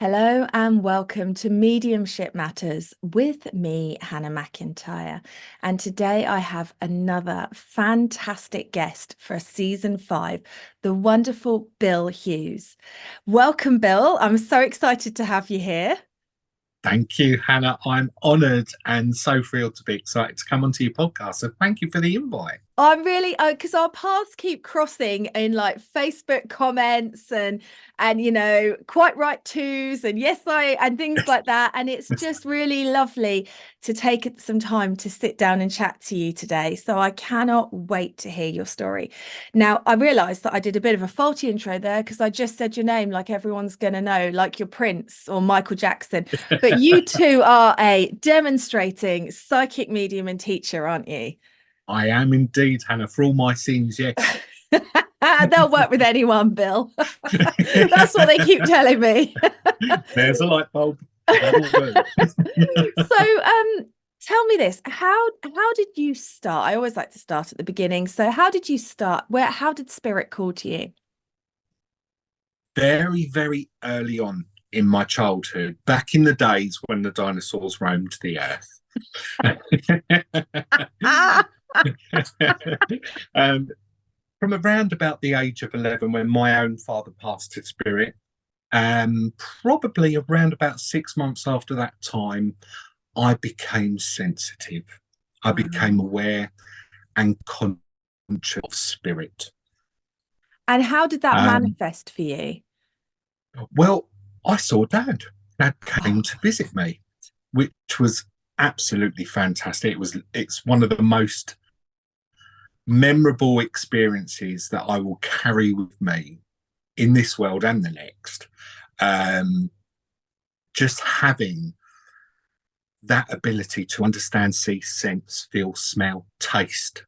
Hello and welcome to Mediumship Matters with me, Hannah McIntyre. And today I have another fantastic guest for season 5, the wonderful Bill Hughes. Welcome, Bill. I'm so excited to have you here. Thank you, Hannah. I'm honoured and so thrilled to be excited to come onto your podcast. So thank you for the invite. I'm really because our paths keep crossing in like Facebook comments and quite right twos and yes I and things like that, and it's just really lovely to take some time to sit down and chat to you today. So I cannot wait to hear your story. Now I realized that I did a bit of a faulty intro there because I just said your name like everyone's gonna know, like you're Prince or Michael Jackson, but you too are a demonstrating psychic medium and teacher, aren't you? I am indeed, Hannah, for all my sins, yes. They'll work with anyone, Bill. That's what they keep telling me. There's a light bulb. That'll do. So, tell me this: how did you start? I always like to start at the beginning. So, how did you start? How did spirit call to you? Very, very early on in my childhood, back in the days when the dinosaurs roamed the earth. Ah, um, from around about the age of 11, when my own father passed to spirit, probably around about 6 months after that time, I became sensitive. I became aware and conscious of spirit. and how did that Um, manifest for you? well, I saw Dad. Dad came Oh, to visit me, which was absolutely fantastic. It's one of the most memorable experiences that I will carry with me in this world and the next. Um, just having that ability to understand, see, sense, feel, smell, taste,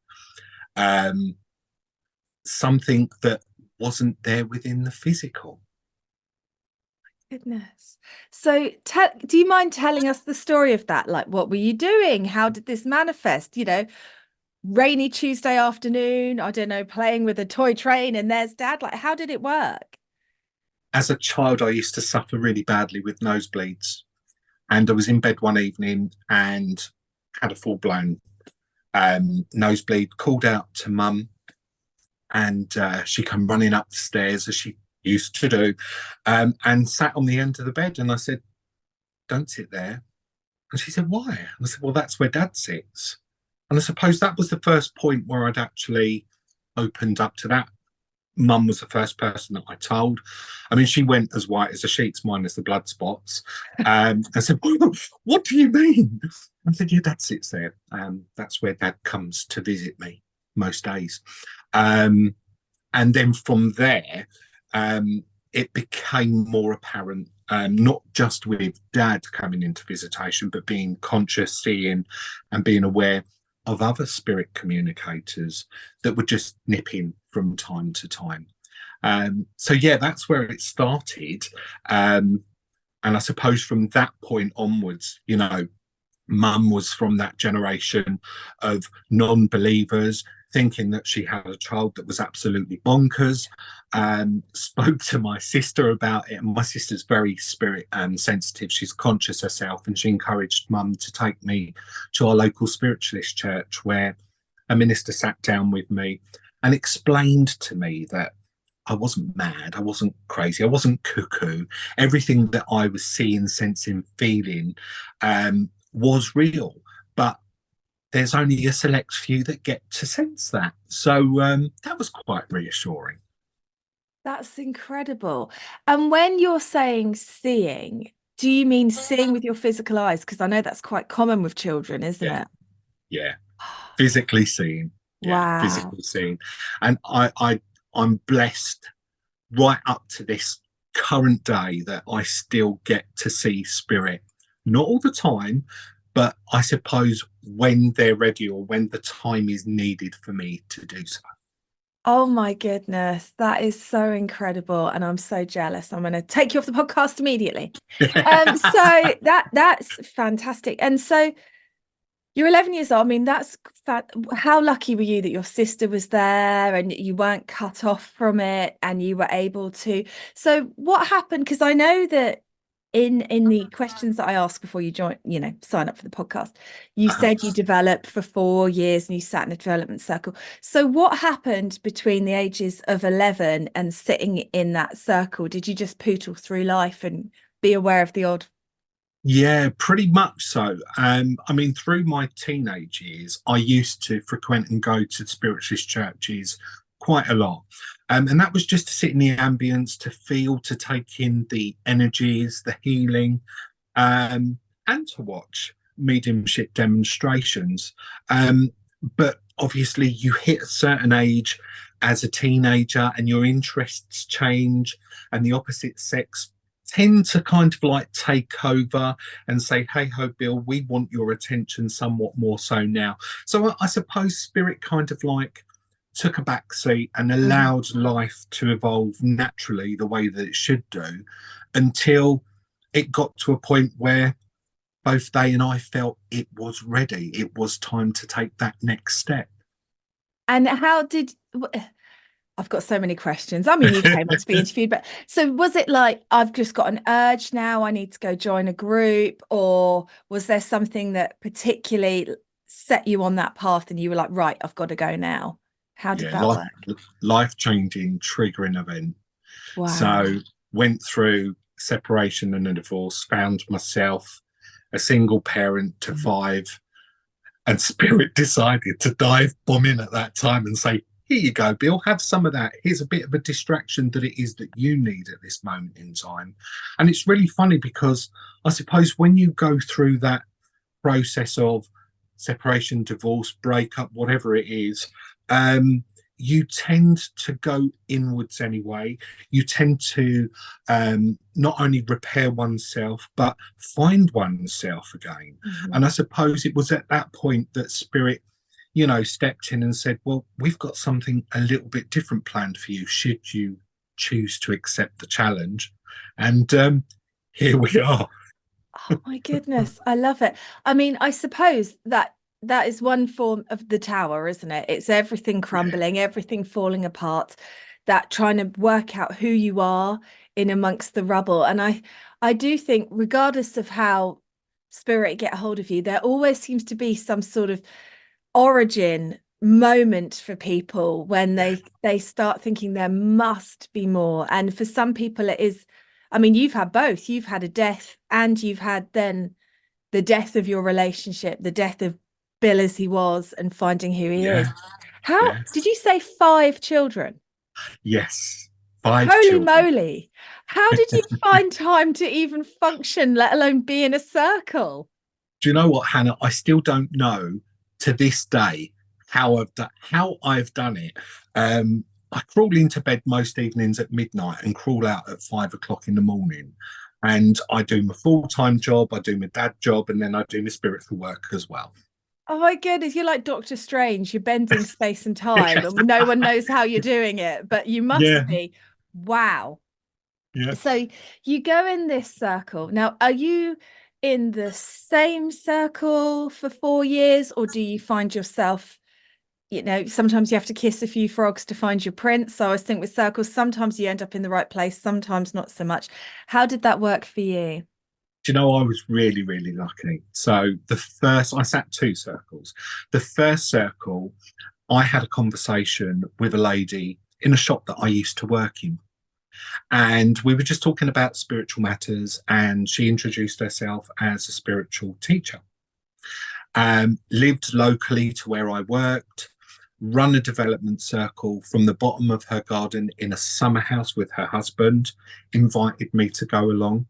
um, something that wasn't there within the physical. goodness. So, do you mind telling us the story of that? Like, what were you doing? How did this manifest? Rainy Tuesday afternoon, I don't know, playing with a toy train, and there's Dad. Like, how did it work? As a child, I used to suffer really badly with nosebleeds, and I was in bed one evening and had a full blown nosebleed. Called out to Mum, and she come running up the stairs as she used to do, and sat on the end of the bed. And I said, "Don't sit there." And she said, "Why?" And I said, "Well, that's where Dad sits." And I suppose that was the first point where I'd actually opened up to that. Mum was the first person that I told. I mean, she went as white as the sheets, minus the blood spots. I said, "What do you mean?" I said, "Yeah, Dad sits there. That's where Dad comes to visit me most days." Um, and then from there, it became more apparent, not just with Dad coming into visitation, but being conscious, seeing, and being aware of other spirit communicators that would just nip in from time to time. So yeah, that's where it started. And I suppose from that point onwards, Mum was from that generation of non-believers, thinking that she had a child that was absolutely bonkers. Spoke to my sister about it, and my sister's very spirit sensitive. She's conscious herself, and she encouraged Mum to take me to our local spiritualist church, where a minister sat down with me and explained to me that I wasn't mad, I wasn't crazy, I wasn't cuckoo. Everything that I was seeing, sensing, feeling was real, but there's only a select few that get to sense that. So that was quite reassuring. That's incredible. And when you're saying seeing, do you mean seeing with your physical eyes? Because I know that's quite common with children, isn't Yeah, it? yeah, physically seen. Yeah, Wow. physically seen, and I'm blessed right up to this current day that I still get to see spirit. Not all the time, but I suppose when they're ready or when the time is needed for me to do so. Oh my goodness, that is so incredible, and I'm so jealous. I'm going to take you off the podcast immediately. So that's fantastic. And so you're 11 years old. I mean, how lucky were you that your sister was there and you weren't cut off from it and you were able to. So what happened? Because I know that in the questions that I asked before you join, sign up for the podcast, you said you developed for 4 years and you sat in a development circle. So what happened between the ages of 11 and sitting in that circle? Did you just pootle through life and be aware of the odd? Yeah, pretty much so. I mean, through my teenage years, I used to frequent and go to spiritualist churches quite a lot. And that was just to sit in the ambience, to feel, to take in the energies, the healing, and to watch mediumship demonstrations. But obviously, you hit a certain age as a teenager and your interests change, and the opposite sex tend to kind of like take over and say, hey ho, Bill, we want your attention somewhat more so now. So I suppose spirit kind of like took a back seat and allowed life to evolve naturally the way that it should do until it got to a point where both they and I felt it was ready. It was time to take that next step. And how did I've got so many questions. I mean, you came on to be interviewed, but so was it like, I've just got an urge now, I need to go join a group, or was there something that particularly set you on that path and you were like, right, I've got to go now? How did Yeah, that work? life changing triggering event. Wow. So went through separation and a divorce, found myself a single parent to five, and spirit decided to dive bomb in at that time and say, here you go, Bill, have some of that. Here's a bit of a distraction that it is that you need at this moment in time. And it's really funny because I suppose when you go through that process of separation, divorce, breakup, whatever it is, you tend to go inwards anyway. You tend to not only repair oneself, but find oneself again. And I suppose it was at that point that spirit, stepped in and said, well, we've got something a little bit different planned for you, should you choose to accept the challenge. And here we are. Oh my goodness, I love it. I mean, I suppose that is one form of the tower, isn't it? It's everything crumbling, everything falling apart, that trying to work out who you are in amongst the rubble. And I do think, regardless of how spirit get a hold of you, there always seems to be some sort of origin moment for people when they start thinking there must be more. And for some people it is, I mean, you've had both. You've had a death and you've had then the death of your relationship, the death of Bill as he was and finding who he is. Yeah, How yeah. did you say 5 children? Yes, five Holy children. moly. How did you find time to even function, let alone be in a circle? Do you know what, Hannah? I still don't know to this day how I've done it. I crawl into bed most evenings at midnight and crawl out at 5 o'clock in the morning. And I do my full-time job, I do my dad job, and then I do my spiritual work as well. Oh my goodness, you're like Doctor Strange. You're bending space and time, and no one knows how you're doing it, but you must Yeah, be. Wow. yeah. So you go in this circle. Now, are you in the same circle for 4 years, or do you find yourself, sometimes you have to kiss a few frogs to find your prince. So I think with circles, sometimes you end up in the right place, sometimes not so much. How did that work for you? Do you know, I was really, really lucky. So I sat two circles. The first circle, I had a conversation with a lady in a shop that I used to work in. And we were just talking about spiritual matters, and she introduced herself as a spiritual teacher. Lived locally to where I worked, run a development circle from the bottom of her garden in a summer house with her husband, invited me to go along,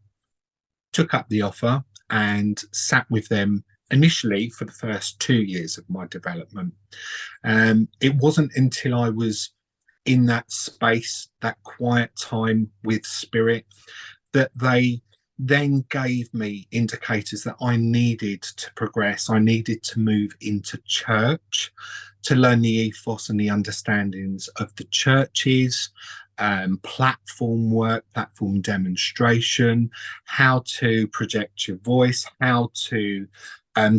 took up the offer, and sat with them initially for the first 2 years of my development. It wasn't until I was in that space, that quiet time with spirit, that they then gave me indicators that I needed to progress. I needed to move into church to learn the ethos and the understandings of the churches, platform work, platform demonstration, how to project your voice, how to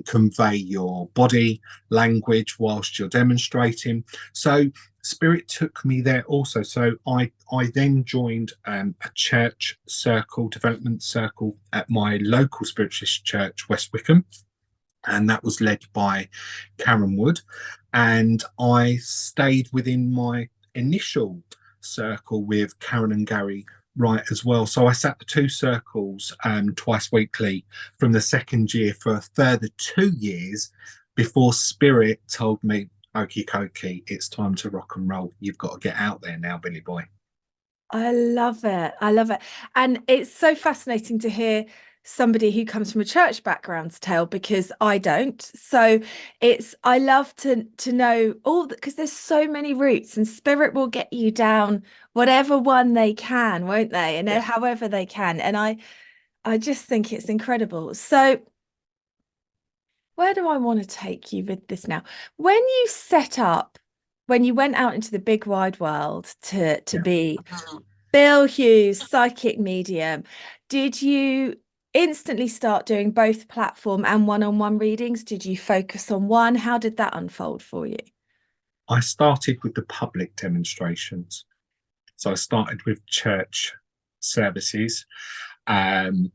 convey your body language whilst you're demonstrating. So Spirit took me there also. So I then joined a church circle, development circle at my local spiritualist church, West Wickham, and that was led by Karen Wood. And I stayed within my initial circle with Karen and Gary Wright as well. So I sat the two circles twice weekly from the second year for a further 2 years before Spirit told me, "Okie dokie, it's time to rock and roll. You've got to get out there now, Billy boy." I love it. I love it. And it's so fascinating to hear somebody who comes from a church background's tale, because I don't. So I love to know all that, because there's so many routes, and Spirit will get you down whatever one they can, won't they? And Yeah. however they can. And I just think it's incredible. So where do I want to take you with this now? When you when you went out into the big wide world to Yeah. be Bill Hughes, psychic medium, did you instantly start doing both platform and one-on-one readings? Did you focus on one? How did that unfold for you? I started with the public demonstrations. So I started with church services, um,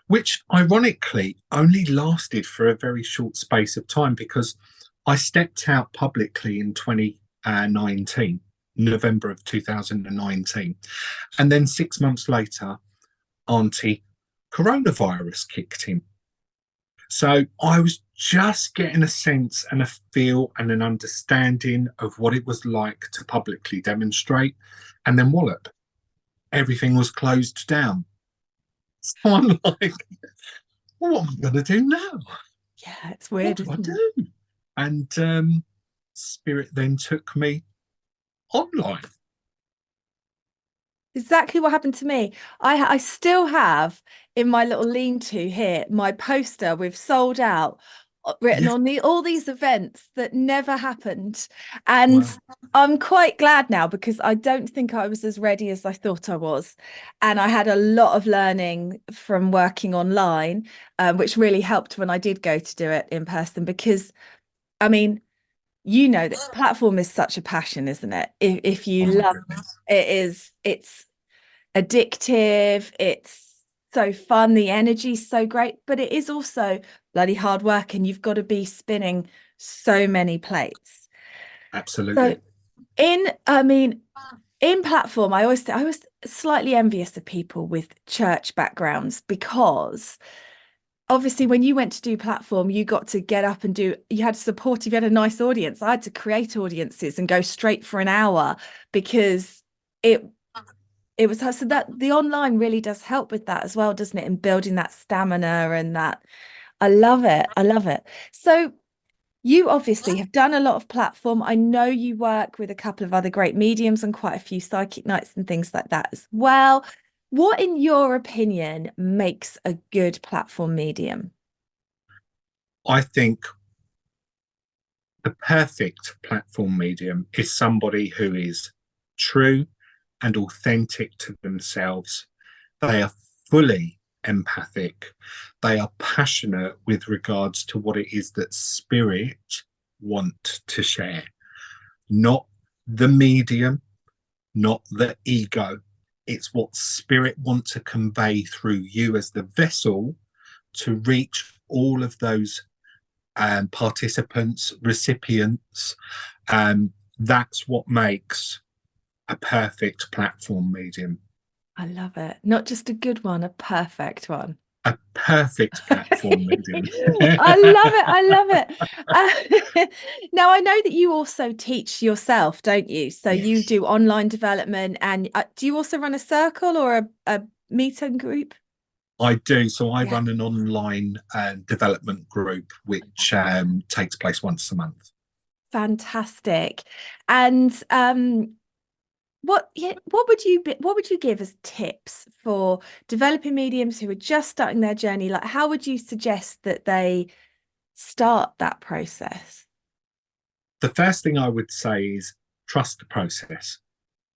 which ironically only lasted for a very short space of time, because I stepped out publicly in 2019, November of 2019. And then 6 months later, Auntie coronavirus kicked in. So I was just getting a sense and a feel and an understanding of what it was like to publicly demonstrate. And then wallop, everything was closed down. So I'm like, what am I going to do now? Yeah, it's What weird, do I isn't it? do? And Spirit then took me online. Exactly what happened to me. I still have in my little lean-to here my poster with "sold out" written Yes. on all these events that never happened. And Wow. I'm quite glad now, because I don't think I was as ready as I thought I was. And I had a lot of learning from working online, which really helped when I did go to do it in person, because I mean, you know, that platform is such a passion, isn't it? If you Oh my love goodness. it, it's addictive, it's so fun, the energy's so great, but it is also bloody hard work, and you've got to be spinning so many plates. So Absolutely. I mean, in platform, I was slightly envious of people with church backgrounds, because obviously when you went to do platform, you got to get up and you had supportive, you had a nice audience. I had to create audiences and go straight for an hour, because it was so that the online really does help with that as well, doesn't it? In building that stamina and that. I love it. I love it. So you obviously have done a lot of platform. I know you work with a couple of other great mediums and quite a few psychic nights and things like that as well. What, in your opinion, makes a good platform medium? I think the perfect platform medium is somebody who is true and authentic to themselves. They are fully empathic. They are passionate with regards to what it is that spirit want to share, not the medium, not the ego. It's what spirit want to convey through you as the vessel to reach all of those participants, recipients. That's what makes a perfect platform medium. I love it. Not just a good one, a perfect one. A perfect platform medium. I love it. I love it. Now, I know that you also teach yourself, don't you? So you Yes, do online development, and do you also run a circle or a meeting group? I do. So I Yeah, run an online development group which takes place once a month. fantastic. And what would you give as tips for developing mediums who are just starting their journey? Like, how would you suggest that they start that process? The first thing I would say is trust the process.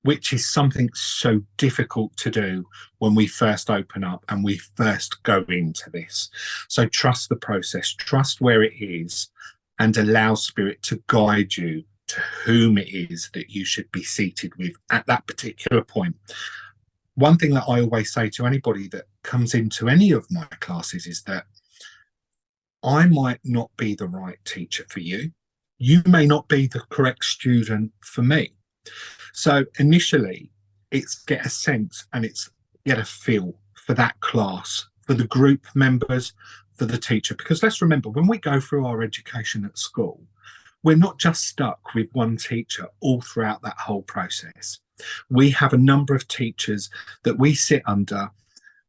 which is something so difficult to do when we first open up and we first go into this. So trust the process, trust where it is, and allow spirit to guide you to whom it is that you should be seated with at that particular point. One thing that I always say to anybody that comes into any of my classes is that I might not be the right teacher for you. You may not be the correct student for me. So initially, it's get a sense and it's get a feel for that class, for the group members, for the teacher. Because let's remember, when we go through our education at school, we're not just stuck with one teacher all throughout that whole process. We have a number of teachers that we sit under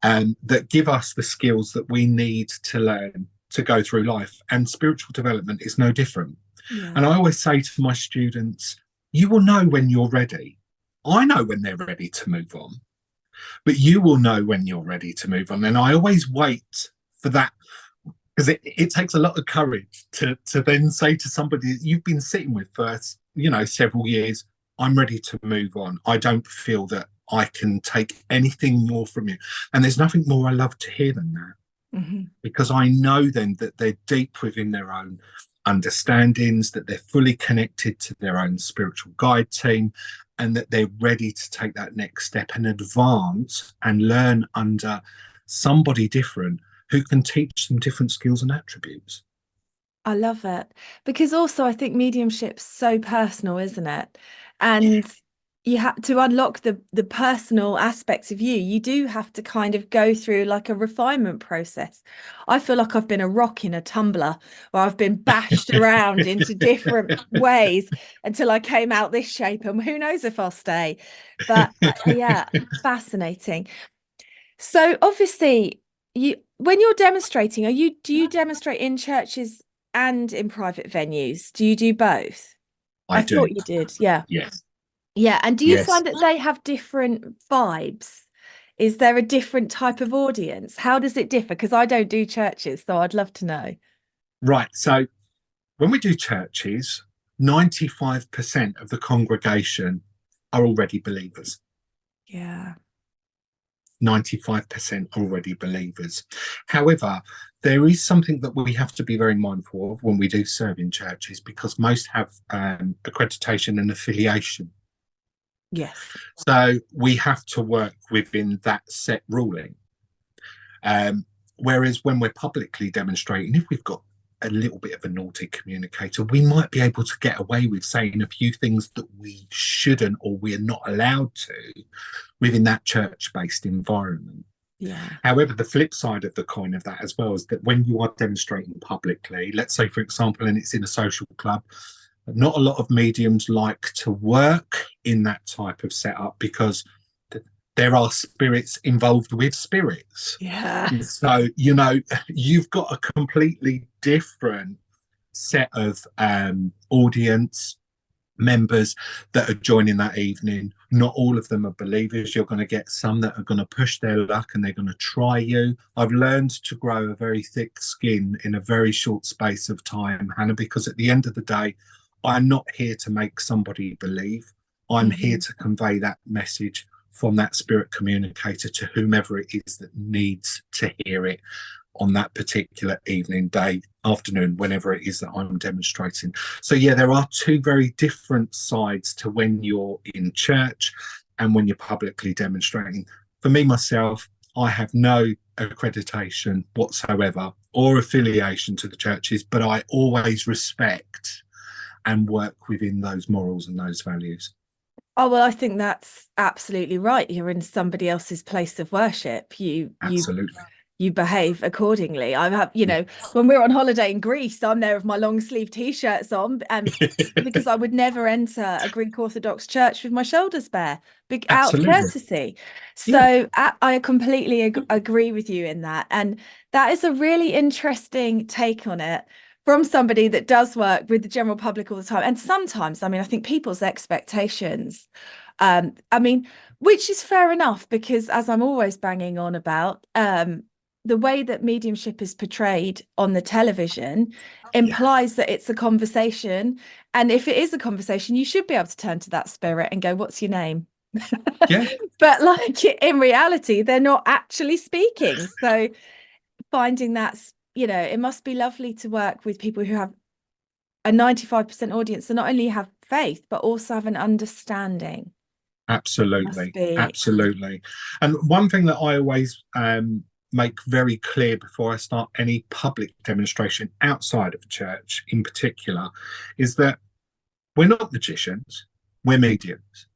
and that give us the skills that we need to learn to go through life. And spiritual development is no different. Yeah. And I always say to my students, you will know when you're ready. I know when they're ready to move on, but you will know when you're ready to move on. And I always wait for that, because it takes a lot of courage to then say to somebody that you've been sitting with for, several years, I'm ready to move on. I don't feel that I can take anything more from you. And there's nothing more I love to hear than that, because I know then that they're deep within their own understandings, that they're fully connected to their own spiritual guide team, and that they're ready to take that next step and advance and learn under somebody different who can teach them different skills and attributes. I love it, because also I think mediumship's so personal, isn't it? And you have to unlock the personal aspects of you. You do have to kind of go through like a refinement process. I feel like I've been a rock in a tumbler where I've been bashed around into different ways until I came out this shape, and who knows if I'll stay. But yeah, fascinating. So obviously, when you're demonstrating, do you demonstrate in churches and in private venues? Do you do both? I do. thought you did. Yeah. Yes. Yeah. And do you Yes. find that they have different vibes? Is there a different type of audience? How does it differ? Because I don't do churches, so I'd love to know. Right. So when we do churches, 95% of the congregation are already believers. Yeah. 95% already believers. However, there is something that we have to be very mindful of when we do serve in churches, because most have accreditation and affiliation. Yes. So we have to work within that set ruling. Whereas when we're publicly demonstrating, if we've got a little bit of a naughty communicator, we might be able to get away with saying a few things that we shouldn't or we're not allowed to within that church-based environment. Yeah. However, the flip side of the coin of that as well is that when you are demonstrating publicly, let's say, for example, and it's in a social club, not a lot of mediums like to work in that type of setup because there are spirits involved with spirits. Yeah. So, you've got a completely different set of audience members that are joining that evening. Not all of them are believers. You're going to get some that are going to push their luck and they're going to try you. I've learned to grow a very thick skin in a very short space of time, Hannah, because at the end of the day, I'm not here to make somebody believe. I'm here to convey that message from that spirit communicator to whomever it is that needs to hear it on that particular evening, day, afternoon, whenever it is that I'm demonstrating. So yeah, there are two very different sides to when you're in church and when you're publicly demonstrating. For me, myself, I have no accreditation whatsoever or affiliation to the churches, but I always respect and work within those morals and those values. Oh, well, I think that's absolutely right. You're in somebody else's place of worship. Absolutely. You behave accordingly. I have, when we're on holiday in Greece, I'm there with my long sleeve t-shirts on, and because I would never enter a Greek Orthodox church with my shoulders bare, out of Absolutely. courtesy. So Yeah. I completely agree with you in that. And that is a really interesting take on it from somebody that does work with the general public all the time. And sometimes, I think people's expectations, which is fair enough, because as I'm always banging on about, the way that mediumship is portrayed on the television implies that it's a conversation. And if it is a conversation, you should be able to turn to that spirit and go, what's your name? Yeah, But like in reality, they're not actually speaking. So finding that's, it must be lovely to work with people who have a 95% audience that not only have faith, but also have an understanding. Must absolutely, be, absolutely. And one thing that I always make very clear before I start any public demonstration outside of church, in particular, is that we're not magicians; we're mediums.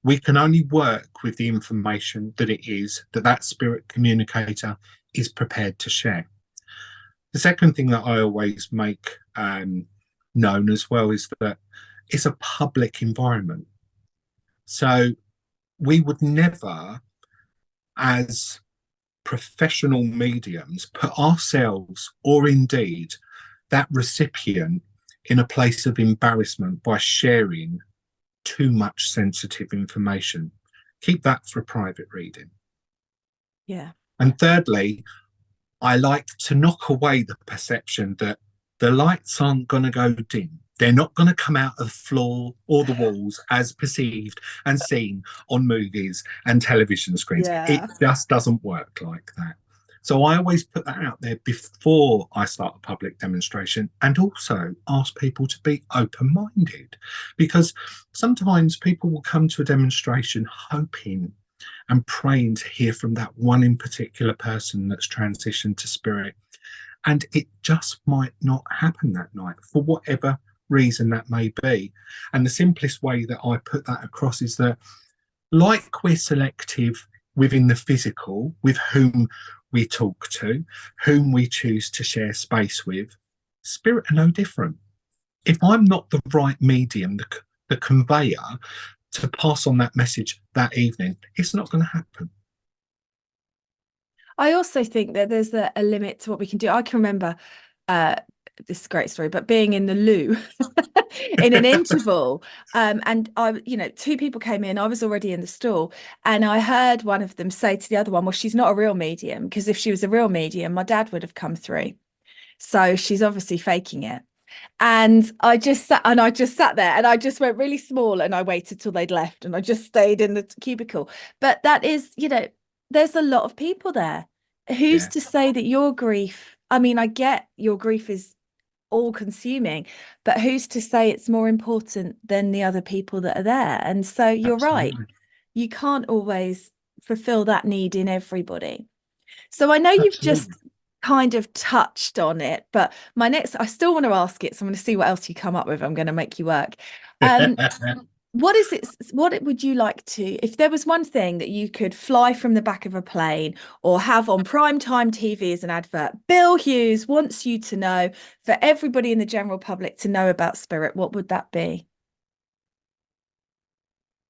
We can only work with the information that it is that that spirit communicator is prepared to share. The second thing that I always make known as well is that it's a public environment. So we would never, as professional mediums, put ourselves or indeed that recipient in a place of embarrassment by sharing too much sensitive information. Keep that for private reading. yeah. And thirdly, I like to knock away the perception that the lights aren't going to go dim. They're not going to come out of the floor or the walls as perceived and seen on movies and television screens. It Yeah. just doesn't work like that. So I always put that out there before I start a public demonstration, and also ask people to be open minded, because sometimes people will come to a demonstration hoping and praying to hear from that one in particular person that's transitioned to spirit. And it just might not happen that night for whatever reason that may be. And the simplest way that I put that across is that, like we're selective within the physical with whom we talk to, whom we choose to share space with, spirit are no different. If I'm not the right medium, the conveyor to pass on that message that evening, it's not going to happen. I also think that there's a limit to what we can do. I can remember uh, this is a great story, but being in the loo in an interval, and two people came in. I was already in the stall, and I heard one of them say to the other one, "Well, she's not a real medium, because if she was a real medium, my dad would have come through. So she's obviously faking it." And I just sat there and I just went really small and I waited till they'd left and I just stayed in the cubicle. But that is, there's a lot of people there. Who's Yeah, to say that your grief, I mean, I get your grief is all consuming, but who's to say it's more important than the other people that are there? And so you're right. absolutely. You can't always fulfill that need in everybody. So I know you've Absolutely. just kind of touched on it, but I still want to ask it. So I'm going to see what else you come up with. I'm going to make you work. Um, what is it? What would you like to, if there was one thing that you could fly from the back of a plane or have on prime time TV as an advert, Bill Hughes wants you to know, for everybody in the general public to know about spirit, what would that be?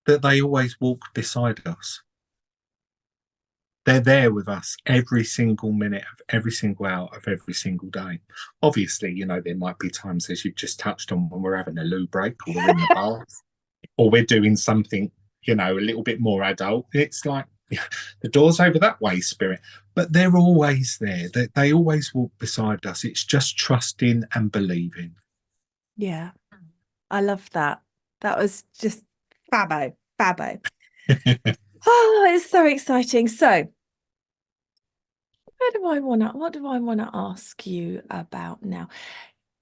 That they always walk beside us. They're there with us every single minute of every single hour of every single day. Obviously, there might be times, as you've just touched on, when we're having a loo break or we're in the bath or we're doing something, a little bit more adult. It's like the door's over that way, spirit. But they're always there. They always walk beside us. It's just trusting and believing. Yeah, I love that. That was just fabbo, fabbo. Oh, it's so exciting. So, what do I want to ask you about now?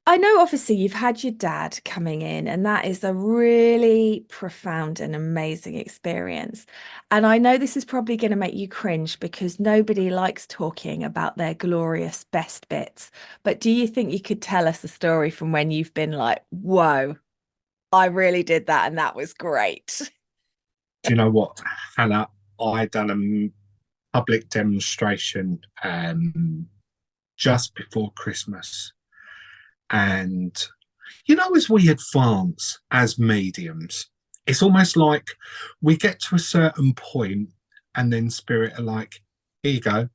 I know obviously you've had your dad coming in, and that is a really profound and amazing experience. And I know this is probably going to make you cringe because nobody likes talking about their glorious best bits. But do you think you could tell us a story from when you've been like, whoa, I really did that and that was great? Do you know what, Hannah? I done a public demonstration just before Christmas. And, as we advance as mediums, it's almost like we get to a certain point and then spirit are like, here you go,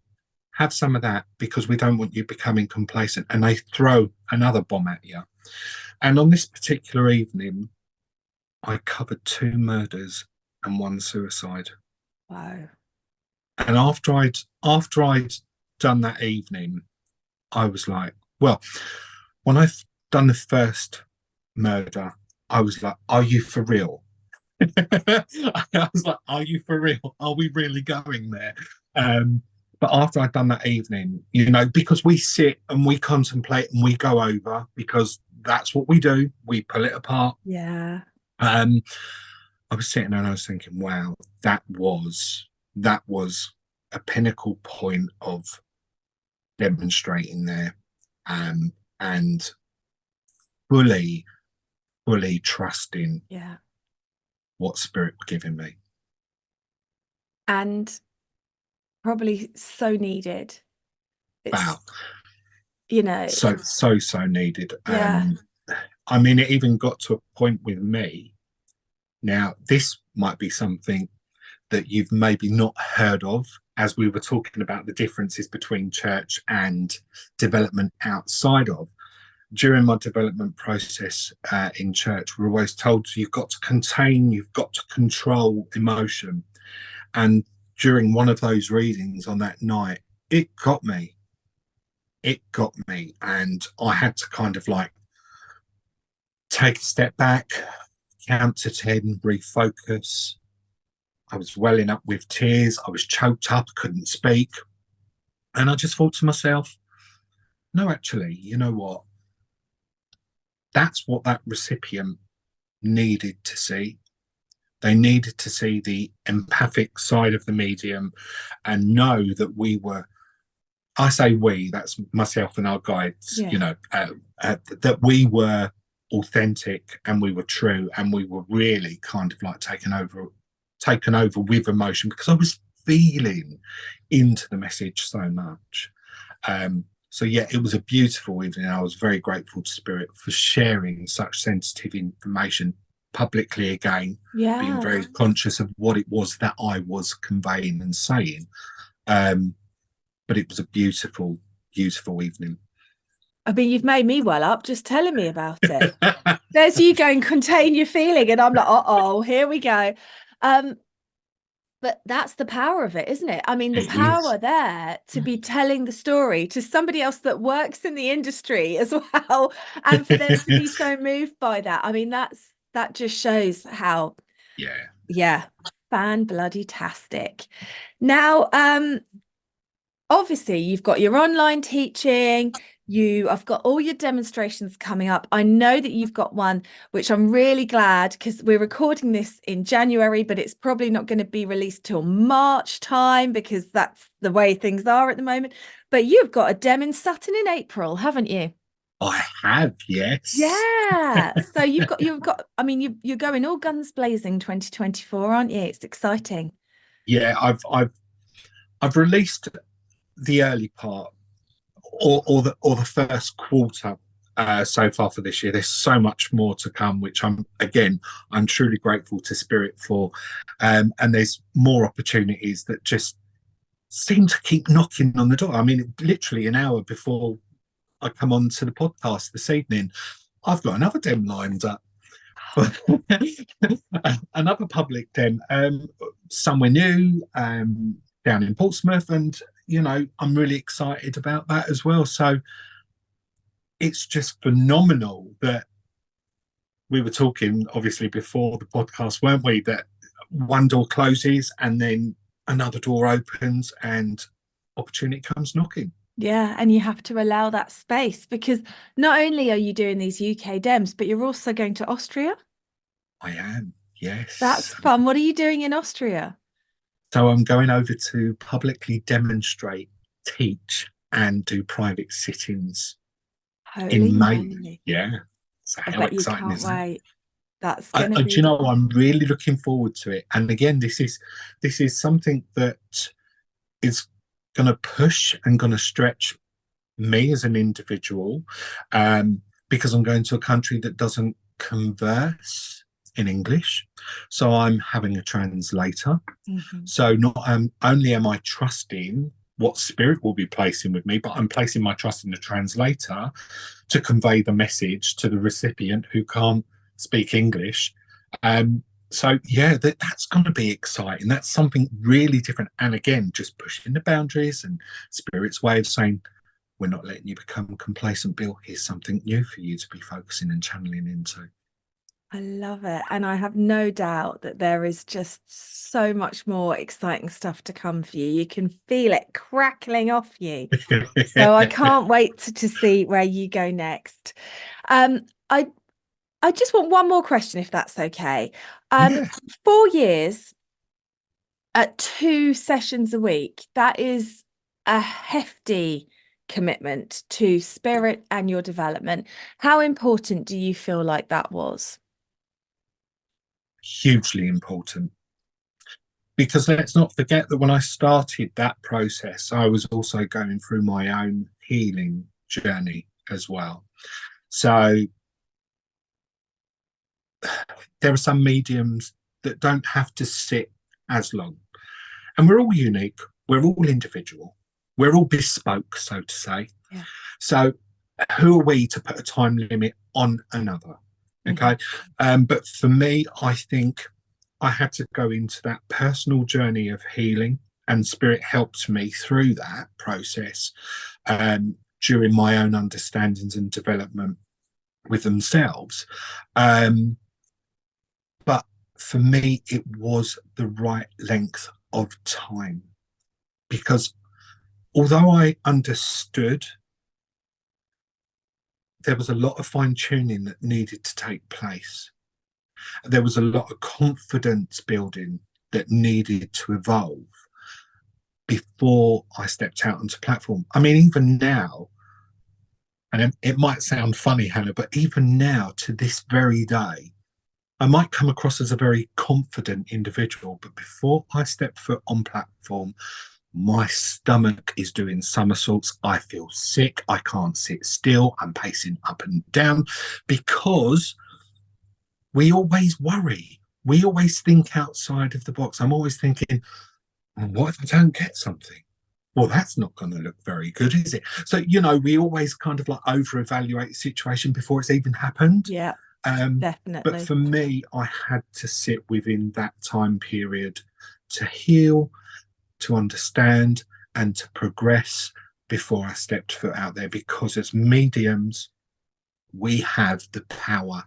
have some of that because we don't want you becoming complacent. And they throw another bomb at you. And on this particular evening, I covered 2 murders and 1 suicide. Wow. And after I'd done that evening, I was like, well, when I've done the first murder, I was like, are you for real? I was like, are you for real? Are we really going there? Um, but after I'd done that evening, because we sit and we contemplate and we go over, because that's what we do, we pull it apart. Yeah. Um, I was sitting there and I was thinking, wow, that was a pinnacle point of demonstrating there, and fully, fully trusting Yeah. what spirit were giving me. And probably so needed. It's, Wow, you know, so needed. yeah. I mean, it even got to a point with me. Now, this might be something that you've maybe not heard of, as we were talking about the differences between church and development outside of. During my development process in church, we're always told you've got to contain, you've got to control emotion. And during one of those readings on that night, it got me. It got me. And I had to kind of like take a step back, count to 10, refocus. I was welling up with tears. I was choked up, couldn't speak. And I just thought to myself, no, actually, you know what? That's what that recipient needed to see. They needed to see the empathic side of the medium and know that we were, I say we, that's myself and our guides, Yeah. that we were authentic and we were true and we were really kind of like taken over with emotion, because I was feeling into the message so much. So yeah, it was a beautiful evening. I was very grateful to Spirit for sharing such sensitive information publicly again, being Yeah. very conscious of what it was that I was conveying and saying. But it was a beautiful, beautiful evening. I mean, you've made me well up just telling me about it. There's you going, contain your feeling, and I'm like, uh-oh, here we go. Um, but that's the power of it, isn't it? I mean, the It is. power there to be telling the story to somebody else that works in the industry as well, and for them to be so moved by that. I mean, that just shows how, Yeah. yeah, fan bloody tastic. Now, obviously you've got your online teaching, I've got all your demonstrations coming up. I know that you've got one which I'm really glad, because we're recording this in January, but it's probably not going to be released till March time, because that's the way things are at the moment. But you've got a dem in Sutton in April, haven't you? I have, yes. Yeah, so you've got I mean, you're going all guns blazing 2024, aren't you? It's exciting. Yeah, I've released the early part, or the first quarter so far for this year. There's so much more to come, which I'm truly grateful to Spirit for, and there's more opportunities that just seem to keep knocking on the door. I mean, literally an hour before I come on to the podcast this evening, I've got another dem lined up. Another public den, somewhere new, down in Portsmouth, and I'm really excited about that as well. So it's just phenomenal that we were talking, obviously, before the podcast, weren't we? That one door closes and then another door opens and opportunity comes knocking. Yeah, and you have to allow that space, because not only are you doing these UK dems, but you're also going to Austria. I am, That's yes. fun. What are you doing in Austria? So I'm going over to publicly demonstrate, teach, and do private sittings Holy in May. moly. Yeah. So I how bet you exciting can't is that? wait. That's going to Do you be, know, I'm really looking forward to it. And again, this is something that is going to push and going to stretch me as an individual, because I'm going to a country that doesn't converse in English. So I'm having a translator. Mhm. So not only am I trusting what Spirit will be placing with me, but I'm placing my trust in the translator to convey the message to the recipient who can't speak English. So yeah, that's going to be exciting. That's something really different. And again, just pushing the boundaries and Spirit's way of saying, we're not letting you become complacent, Bill. Here's something new for you to be focusing and channeling into. I love it. And I have no doubt that there is just so much more exciting stuff to come for you. You can feel it crackling off you. So I can't wait to see where you go next. Um, I I just want one more question, if that's okay. Yeah, 4 years at 2 sessions a week, that is a hefty commitment to spirit and your development. How important do you feel like that was? hugely important. Because let's not forget that when I started that process, I was also going through my own healing journey as well. So there are some mediums that don't have to sit as long. And we're all unique, we're all individual, we're all bespoke, so to say. Yeah. So who are we to put a time limit on another? Okay. But for me, I think I had to go into that personal journey of healing, and spirit helped me through that process during my own understandings and development with themselves. But for me, it was the right length of time, because although I understood, there was a lot of fine tuning that needed to take place. There was a lot of confidence building that needed to evolve before I stepped out onto platform. I mean, even now, and it might sound funny, Hannah, but even now, to this very day, I might come across as a very confident individual, but before I step foot on platform, my stomach is doing somersaults. I feel sick. I can't sit still. I'm pacing up and down because we always worry. We always think outside of the box. I'm always thinking, well, what if I don't get something? Well, that's not going to look very good, is it? So, we always kind of like over evaluate the situation before it's even happened. Yeah, But definitely. for me, I had to sit within that time period to heal, to understand, and to progress before I stepped foot out there. Because as mediums, we have the power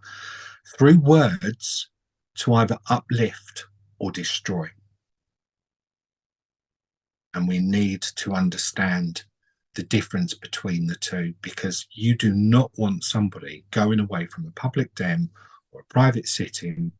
through words to either uplift or destroy. And we need to understand the difference between the two, because you do not want somebody going away from a public dem or a private sitting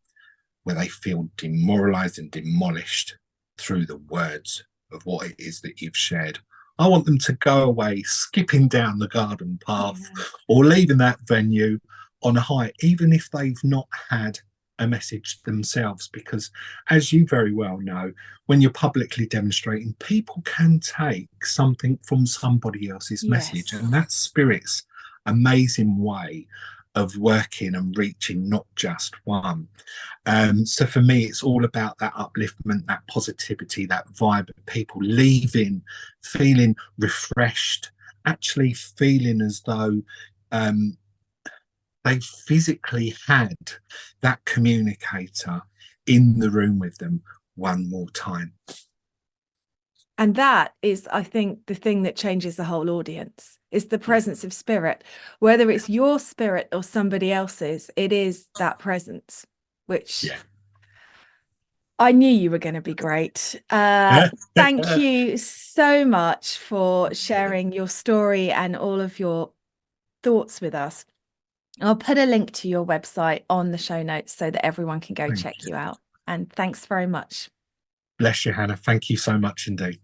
where they feel demoralized and demolished through the words of what it is that you've shared. I want them to go away skipping down the garden path Yeah. or leaving that venue on a high, even if they've not had a message themselves. Because, as you very well know, when you're publicly demonstrating, people can take something from somebody else's message, Yes. and that's spirit's amazing way of working and reaching not just one. So for me, it's all about that upliftment, that positivity, that vibe of people leaving, feeling refreshed, actually feeling as though they physically had that communicator in the room with them one more time. And that is, I think, the thing that changes the whole audience is the presence of spirit. Whether it's your spirit or somebody else's, it is that presence, which Yeah. I knew you were going to be great. Thank you so much for sharing your story and all of your thoughts with us. I'll put a link to your website on the show notes so that everyone can go Thank check you. you out. And thanks very much. Bless you, Hannah. Thank you so much indeed.